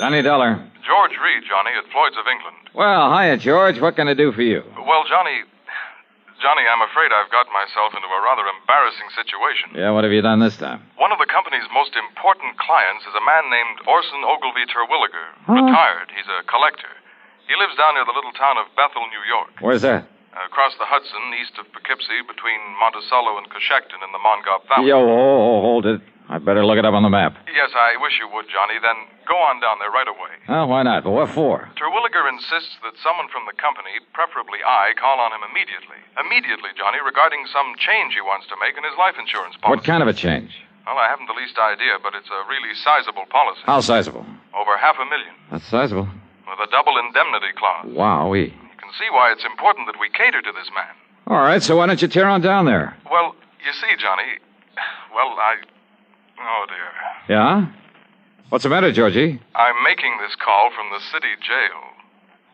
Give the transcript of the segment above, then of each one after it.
Johnny Dollar. George Reed, Johnny, at Floyd's of England. Well, hiya, George. What can I do for you? Well, Johnny, I'm afraid I've got myself into a rather embarrassing situation. Yeah, what have you done this time? One of the company's most important clients is a man named Orson Ogilvy Terwilliger. Huh? Retired. He's a collector. He lives down near the little town of Bethel, New York. Where's that? Across the Hudson, east of Poughkeepsie, between Monticello and Coshecton in the Mongauk Valley. Yo, hold it. I'd better look it up on the map. Yes, I wish you would, Johnny. Then go on down there right away. Oh, why not? But what for? Terwilliger insists that someone from the company, preferably I, call on him immediately. Immediately, Johnny, regarding some change he wants to make in his life insurance policy. What kind of a change? Well, I haven't the least idea, but it's a really sizable policy. How sizable? Over $500,000. That's sizable. With a double indemnity clause. Wowee. You can see why it's important that we cater to this man. All right, so why don't you tear on down there? Well, you see, Johnny, oh, dear. Yeah? What's the matter, Georgie? I'm making this call from the city jail.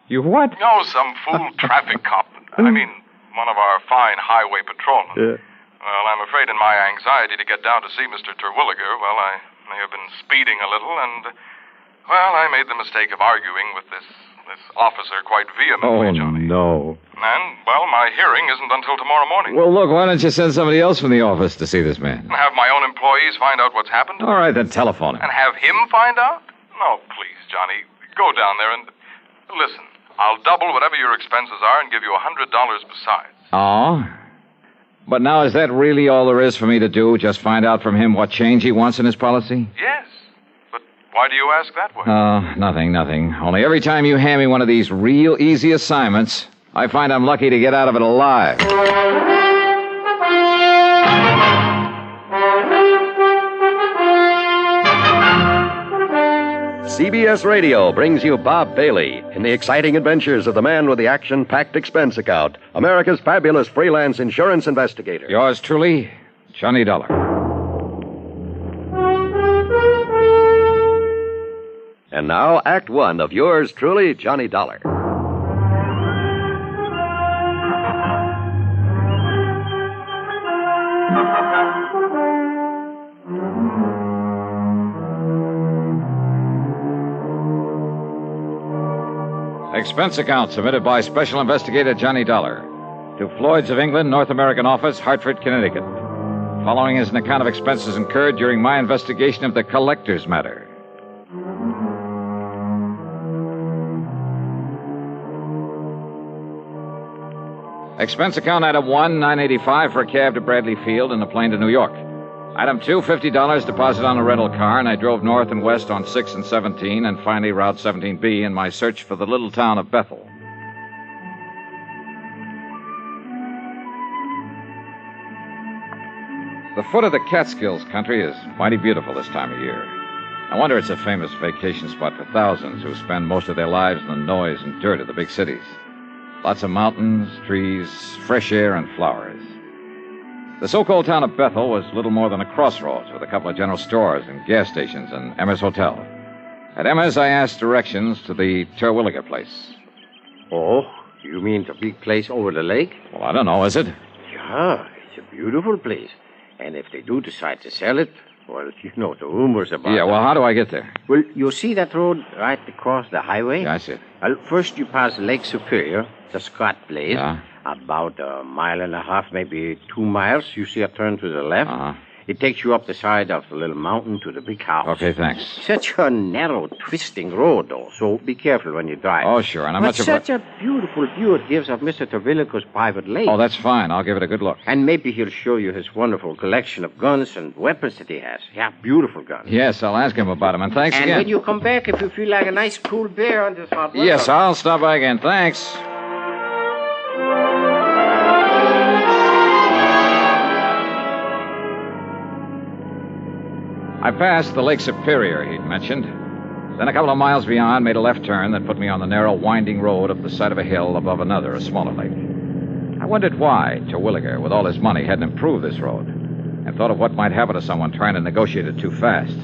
You what? No, some fool traffic cop. I mean, one of our fine highway patrolmen. Yeah. Well, I'm afraid in my anxiety to get down to see Mr. Terwilliger, well, I may have been speeding a little, and, well, I made the mistake of arguing with this officer quite vehemently, Johnny. No. And, well, my hearing isn't until tomorrow morning. Well, look, why don't you send somebody else from the office to see this man? And have my own employees find out what's happened? All right, then telephone him. And have him find out? No, please, Johnny. Go down there and... Listen, I'll double whatever your expenses are and give you $100 besides. Oh? But now, is that really all there is for me to do? Just find out from him what change he wants in his policy? Yes. But why do you ask that way? Oh, nothing. Only every time you hand me one of these real easy assignments, I find I'm lucky to get out of it alive. CBS Radio brings you Bob Bailey in the exciting adventures of the man with the action-packed expense account, America's fabulous freelance insurance investigator. Yours truly, Johnny Dollar. And now, Act One of yours truly, Johnny Dollar. Expense account submitted by Special Investigator Johnny Dollar to Floyd's of England, North American Office, Hartford, Connecticut. Following is an account of expenses incurred during my investigation of the collector's matter. Expense account item 1, $9.85 for a cab to Bradley Field and a plane to New York. Item 2, $50 deposit on a rental car, and I drove north and west on 6 and 17 and finally Route 17B in my search for the little town of Bethel. The foot of the Catskills country is mighty beautiful this time of year. No wonder it's a famous vacation spot for thousands who spend most of their lives in the noise and dirt of the big cities. Lots of mountains, trees, fresh air, and flowers. The so-called town of Bethel was little more than a crossroads with a couple of general stores and gas stations and Emma's Hotel. At Emma's, I asked directions to the Terwilliger place. Oh, you mean the big place over the lake? Well, I don't know, is it? Yeah, it's a beautiful place. And if they do decide to sell it, well, you know the rumors about it. Yeah, well, how do I get there? Well, you see that road right across the highway? Yeah, I see it. Well, first you pass Lake Superior, the Scott place. Yeah. About a mile and a half, maybe 2 miles, you see a turn to the left. Uh-huh. It takes you up the side of the little mountain to the big house. Okay, thanks. Such a narrow, twisting road, though, so be careful when you drive. Oh, sure, and I'm but not sure... such a beautiful view it gives of Mr. Terwilliger's private lake. Oh, that's fine. I'll give it a good look. And maybe he'll show you his wonderful collection of guns and weapons that he has. Yeah, beautiful guns. Yes, I'll ask him about them, and thanks and again. when you come back, if you feel like a nice cool beer on this hot weather. Yes, I'll stop by again. Thanks. I passed the Lake Superior he'd mentioned. Then a couple of miles beyond, made a left turn that put me on the narrow, winding road up the side of a hill above another, a smaller lake. I wondered why Terwilliger, with all his money, hadn't improved this road, and thought of what might happen to someone trying to negotiate it too fast.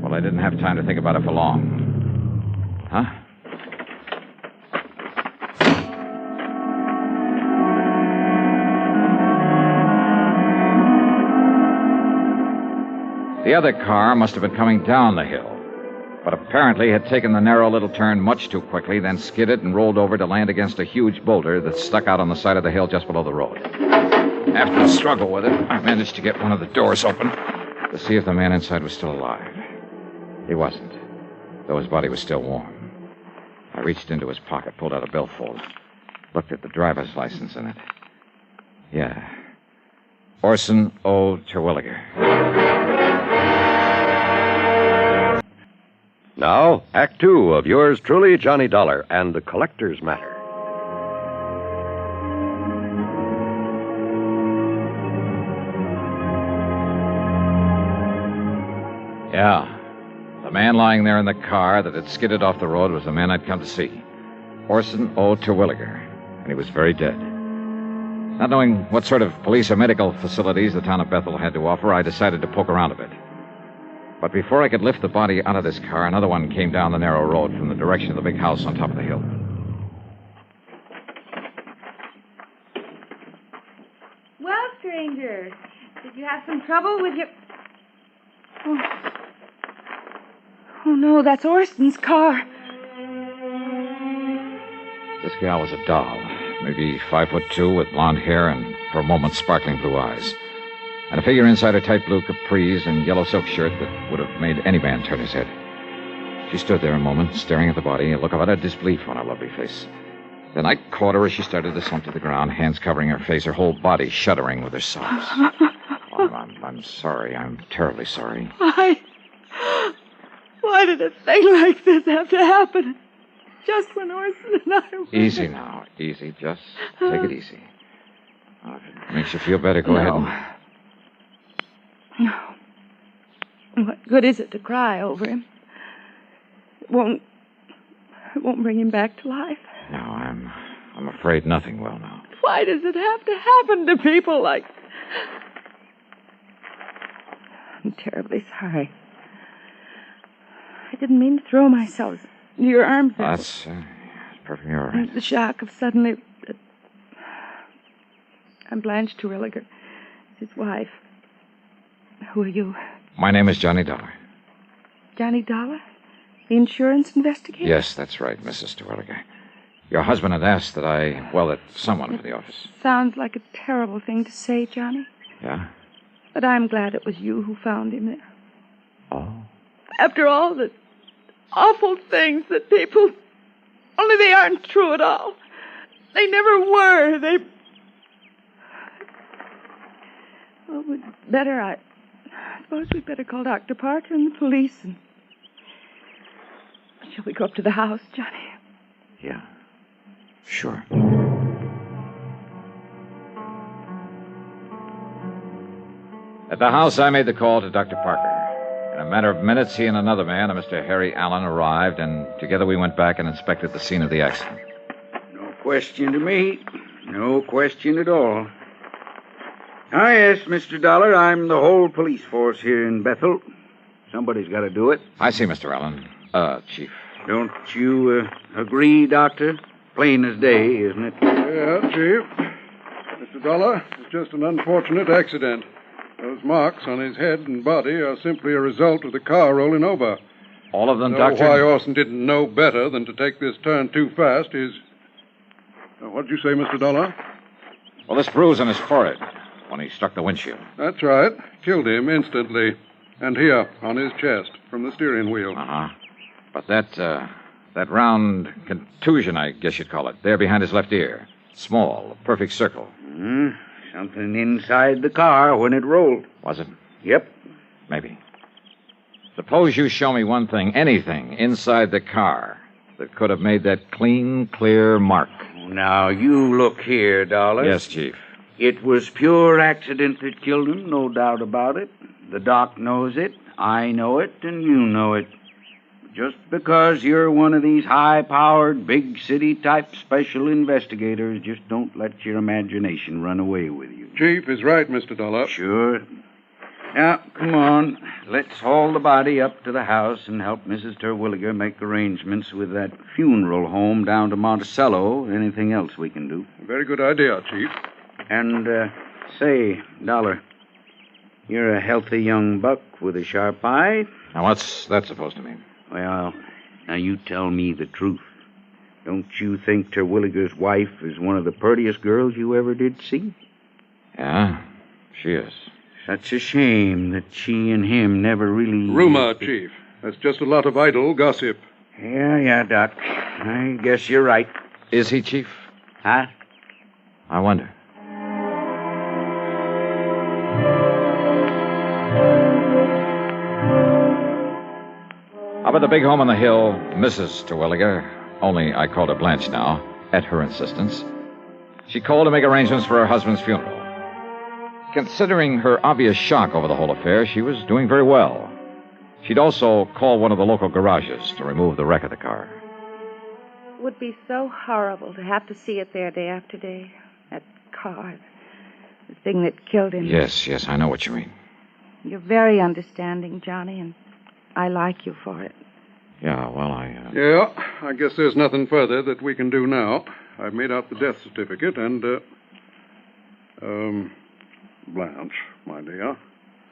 Well, I didn't have time to think about it for long. Huh? The other car must have been coming down the hill. but apparently had taken the narrow little turn much too quickly, then skidded and rolled over to land against a huge boulder that stuck out on the side of the hill just below the road. After a struggle with it, I managed to get one of the doors open to see if the man inside was still alive. He wasn't, though his body was still warm. I reached into his pocket, pulled out a billfold, looked at the driver's license in it. Yeah. Orson O. Terwilliger. Now, Act Two of yours truly, Johnny Dollar, and the Collector's Matter. Yeah. The man lying there in the car that had skidded off the road was the man I'd come to see. Orson O. Terwilliger. And he was very dead. Not knowing what sort of police or medical facilities the town of Bethel had to offer, I decided to poke around a bit. But before I could lift the body out of this car, another one came down the narrow road from the direction of the big house on top of the hill. Well, stranger, did you have some trouble with your... Oh, no, that's Orson's car. This gal was a doll, maybe 5'2", with blonde hair and, for a moment, sparkling blue eyes. And a figure inside her tight blue capris and yellow silk shirt that would have made any man turn his head. She stood there a moment, staring at the body, a look of utter disbelief on her lovely face. Then I caught her as she started to slump to the ground, hands covering her face, her whole body shuddering with her sobs. I'm sorry. I'm terribly sorry. Why did a thing like this have to happen? Just when Orson and I were... Easy now. Easy. Just take it easy. If it makes you feel better, go ahead and... No. What good is it to cry over him? It won't bring him back to life. No, I'm afraid nothing will now. Why does it have to happen to people like... I'm terribly sorry. I didn't mean to throw myself into your arms. That's perfectly all right. The shock of suddenly... I'm Blanche Terwilliger, his wife. Who are you? My name is Johnny Dollar. Johnny Dollar? The insurance investigator? Yes, that's right, Mrs. Terwilliger. Your husband had asked that someone for the office. Sounds like a terrible thing to say, Johnny. Yeah? But I'm glad it was you who found him there. Oh? After all the awful things that people... Only they aren't true at all. They never were. Well, I suppose we'd better call Dr. Parker and the police and... Shall we go up to the house, Johnny? Yeah. Sure. At the house, I made the call to Dr. Parker. In a matter of minutes, he and another man, a Mr. Harry Allen, arrived, and together we went back and inspected the scene of the accident. No question to me. No question at all. Yes, Mr. Dollar, I'm the whole police force here in Bethel. Somebody's got to do it. I see, Mr. Allen. Chief. Don't you agree, Doctor? Plain as day, isn't it? Yeah, Chief. Mr. Dollar, it's just an unfortunate accident. Those marks on his head and body are simply a result of the car rolling over. All of them, Doctor? Doctor? Why Orson didn't know better than to take this turn too fast is... What'd you say, Mr. Dollar? Well, this bruise on his forehead when he struck the windshield. That's right. Killed him instantly. And here, on his chest, from the steering wheel. Uh-huh. But that round contusion, I guess you'd call it, there behind his left ear. Small, a perfect circle. Something inside the car when it rolled. Was it? Yep. Maybe. Suppose you show me one thing, anything, inside the car that could have made that clean, clear mark. Now, you look here, Dollar. Yes, Chief. It was pure accident that killed him, no doubt about it. The doc knows it, I know it, and you know it. Just because you're one of these high-powered, big-city-type special investigators, just don't let your imagination run away with you. Chief is right, Mr. Dollar. Sure. Now, come on. Let's haul the body up to the house and help Mrs. Terwilliger make arrangements with that funeral home down to Monticello. Anything else we can do. Very good idea, Chief. And, say, Dollar, you're a healthy young buck with a sharp eye. Now, what's that supposed to mean? Well, now you tell me the truth. Don't you think Terwilliger's wife is one of the prettiest girls you ever did see? Yeah, she is. Such a shame that she and him never really... Rumor, Chief. That's just a lot of idle gossip. Yeah, Doc. I guess you're right. Is he, Chief? Huh? I wonder. Up at the big home on the hill, Mrs. Terwilliger, only I called her Blanche now, at her insistence, she called to make arrangements for her husband's funeral. Considering her obvious shock over the whole affair, she was doing very well. She'd also called one of the local garages to remove the wreck of the car. It would be so horrible to have to see it there day after day. That car, the thing that killed him. Yes, I know what you mean. You're very understanding, Johnny, and I like you for it. Yeah, well, Yeah, I guess there's nothing further that we can do now. I've made out the death certificate and, Blanche, my dear.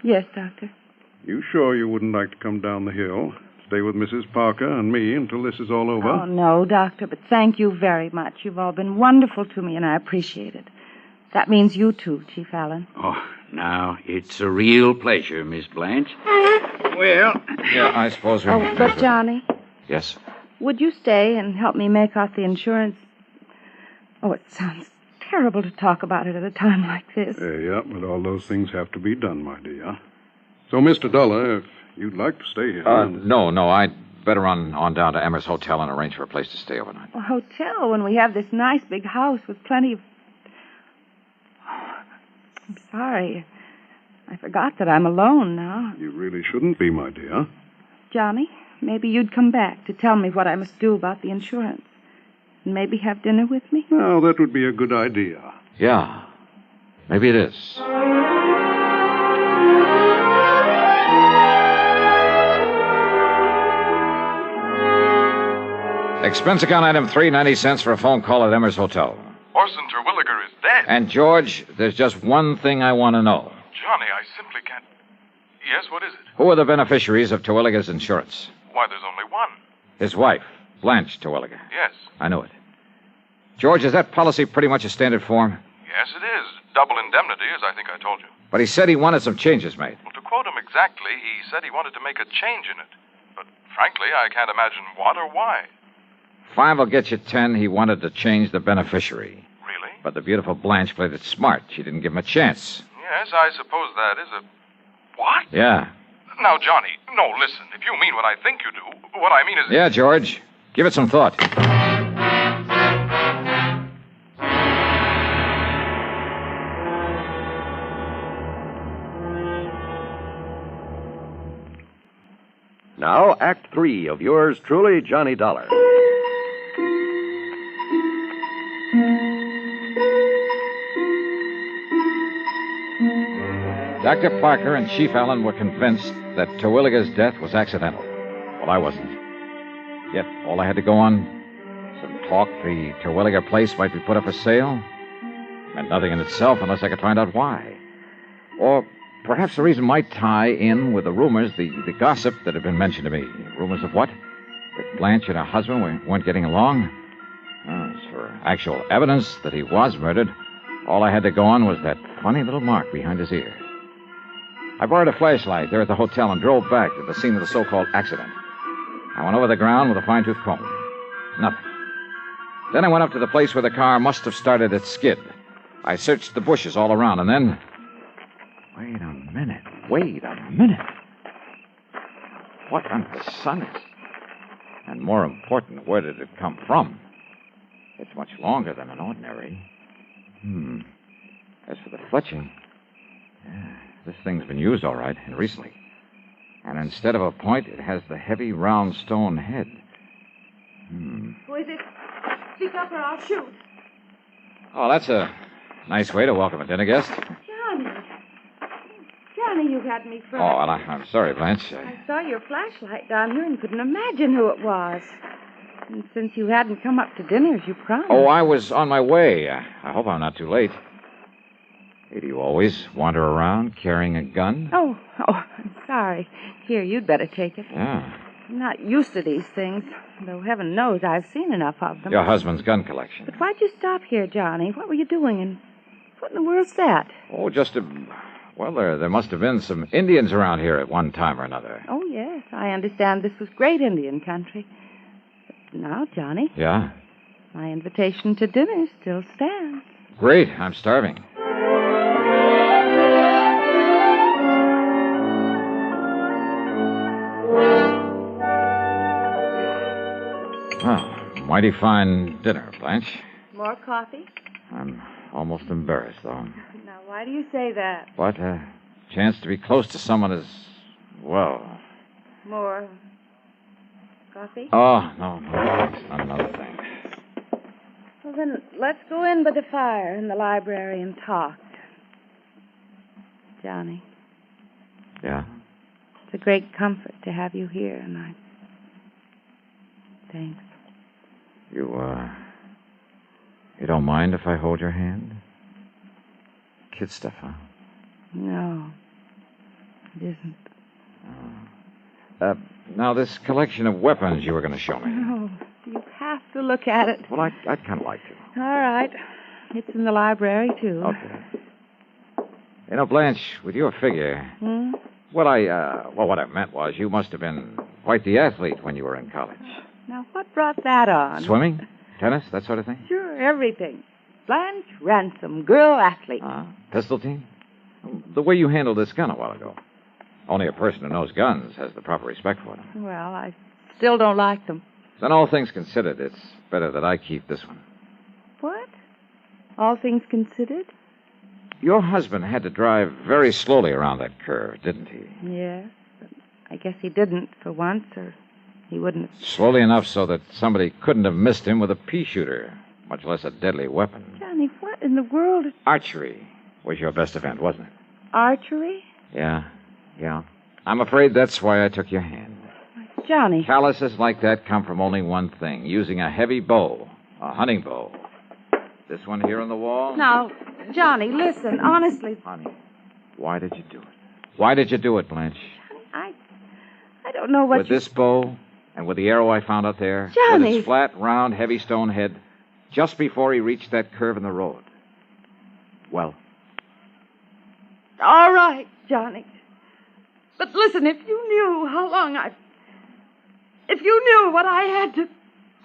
Yes, Doctor. You sure you wouldn't like to come down the hill, stay with Mrs. Parker and me until this is all over? Oh, no, Doctor, but thank you very much. You've all been wonderful to me, and I appreciate it. That means you too, Chief Allen. Oh, now, it's a real pleasure, Miss Blanche. Well... Yeah, I suppose we... Oh, but Johnny, Yes? would you stay and help me make out the insurance? Oh, it sounds terrible to talk about it at a time like this. Yeah, but all those things have to be done, my dear. So, Mr. Dollar, if you'd like to stay here... No, I'd better run on down to Emmer's Hotel and arrange for a place to stay overnight. A hotel when we have this nice big house with plenty of... I'm sorry. I forgot that I'm alone now. You really shouldn't be, my dear. Johnny, maybe you'd come back to tell me what I must do about the insurance. And maybe have dinner with me? Now, that would be a good idea. Yeah, maybe it is. Expense account item 3, 90 cents for a phone call at Emmer's Hotel. Orson Terwilliger is dead. And, George, there's just one thing I want to know. Johnny, I simply can't... Yes, what is it? Who are the beneficiaries of Terwilliger's insurance? Why, there's only one. His wife, Blanche Terwilliger. Yes. I knew it. George, is that policy pretty much a standard form? Yes, it is. Double indemnity, as I think I told you. But he said he wanted some changes made. Well, to quote him exactly, he said he wanted to make a change in it. But frankly, I can't imagine what or why. 5 will get you 10. He wanted to change the beneficiary. Really? But the beautiful Blanche played it smart. She didn't give him a chance. Yes, I suppose that is a... What? Yeah. Now, Johnny, no, listen. If you mean what I think you do, what I mean is... Yeah, George. Give it some thought. Now, Act 3 of yours truly, Johnny Dollar. Dr. Parker and Chief Allen were convinced that Terwilliger's death was accidental. Well, I wasn't. Yet, all I had to go on, some talk the Terwilliger place might be put up for sale, meant nothing in itself unless I could find out why. Or perhaps the reason might tie in with the rumors, the gossip that had been mentioned to me. Rumors of what? That Blanche and her husband weren't getting along? As for actual evidence that he was murdered, all I had to go on was that funny little mark behind his ear. I borrowed a flashlight there at the hotel and drove back to the scene of the so-called accident. I went over the ground with a fine-tooth comb. Nothing. Then I went up to the place where the car must have started its skid. I searched the bushes all around, and then... Wait a minute. What under the sun is... And more important, where did it come from? It's much longer than an ordinary. As for the fletching... This thing's been used all right, and recently. And instead of a point, it has the heavy, round stone head. Who is it? Speak up or I'll shoot. Oh, that's a nice way to welcome a dinner guest. Johnny, you had me frightened. Oh, well, I'm sorry, Blanche. I saw your flashlight down here and couldn't imagine who it was. And since you hadn't come up to dinner as you promised... Oh, I was on my way. I hope I'm not too late. Hey, do you always wander around carrying a gun? Oh, I'm sorry. Here, you'd better take it. Yeah. I'm not used to these things, though heaven knows I've seen enough of them. Your husband's gun collection. But why'd you stop here, Johnny? What were you doing, and what in the world's that? Oh, just a... Well, there must have been some Indians around here at one time or another. Oh, yes, I understand this was great Indian country. But now, Johnny, Yeah? my invitation to dinner still stands. Great. I'm starving. Oh, mighty fine dinner, Blanche. More coffee? I'm almost embarrassed, though. Now, why do you say that? But a chance to be close to someone is, well... More coffee? Oh, no, thanks. Not another thing. Well, then, let's go in by the fire in the library and talk. Johnny, Yeah? it's a great comfort to have you here, and I... Thanks. You don't mind if I hold your hand? Kid stuff, huh? No, it isn't. Now, this collection of weapons you were going to show me. No, you have to look at it. Well, I'd kind of like to. All right. It's in the library, too. Okay. You know, Blanche, with your figure... Hmm? What I meant was you must have been quite the athlete when you were in college. Now, what brought that on? Swimming? Tennis? That sort of thing? Sure, everything. Blanche Ransom, girl athlete. Pistol team? The way you handled this gun a while ago. Only a person who knows guns has the proper respect for them. Well, I still don't like them. Then all things considered, it's better that I keep this one. What? All things considered? Your husband had to drive very slowly around that curve, didn't he? Yes, but I guess he didn't for once, or he wouldn't have... Slowly enough so that somebody couldn't have missed him with a pea shooter, much less a deadly weapon. Johnny, what in the world is... Archery was your best event, wasn't it? Archery? Yeah. I'm afraid that's why I took your hand. Johnny. Calluses like that come from only one thing, using a heavy bow, a hunting bow. This one here on the wall? Now, Johnny, listen, honestly. Honey, why did you do it? Why did you do it, Blanche? I don't know what With this bow and with the arrow I found out there, Johnny. with its flat, round, heavy stone head, just before he reached that curve in the road. Well? All right, Johnny. But listen, if you knew how long if you knew what I had to...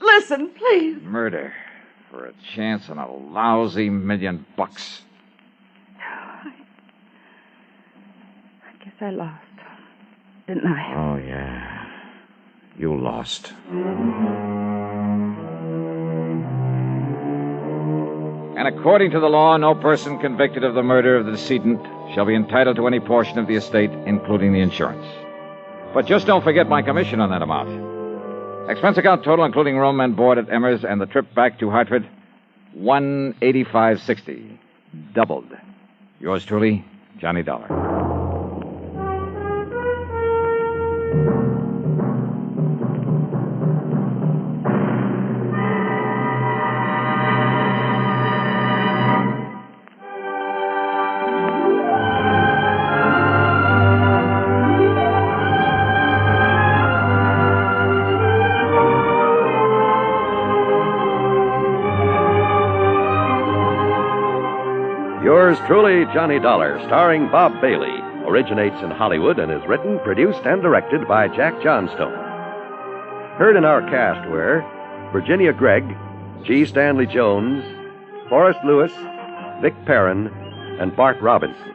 Listen, please. Murder for a chance on a lousy $1,000,000. I guess I lost, didn't I? Oh, yeah. You lost. And according to the law, no person convicted of the murder of the decedent shall be entitled to any portion of the estate, including the insurance. But just don't forget my commission on that amount. Expense account total, including room and board at Emmer's and the trip back to Hartford, $185.60. Doubled. Yours truly, Johnny Dollar. Yours truly, Johnny Dollar, starring Bob Bailey, originates in Hollywood and is written, produced, and directed by Jack Johnstone. Heard in our cast were Virginia Gregg, G. Stanley Jones, Forrest Lewis, Vic Perrin, and Bart Robinson.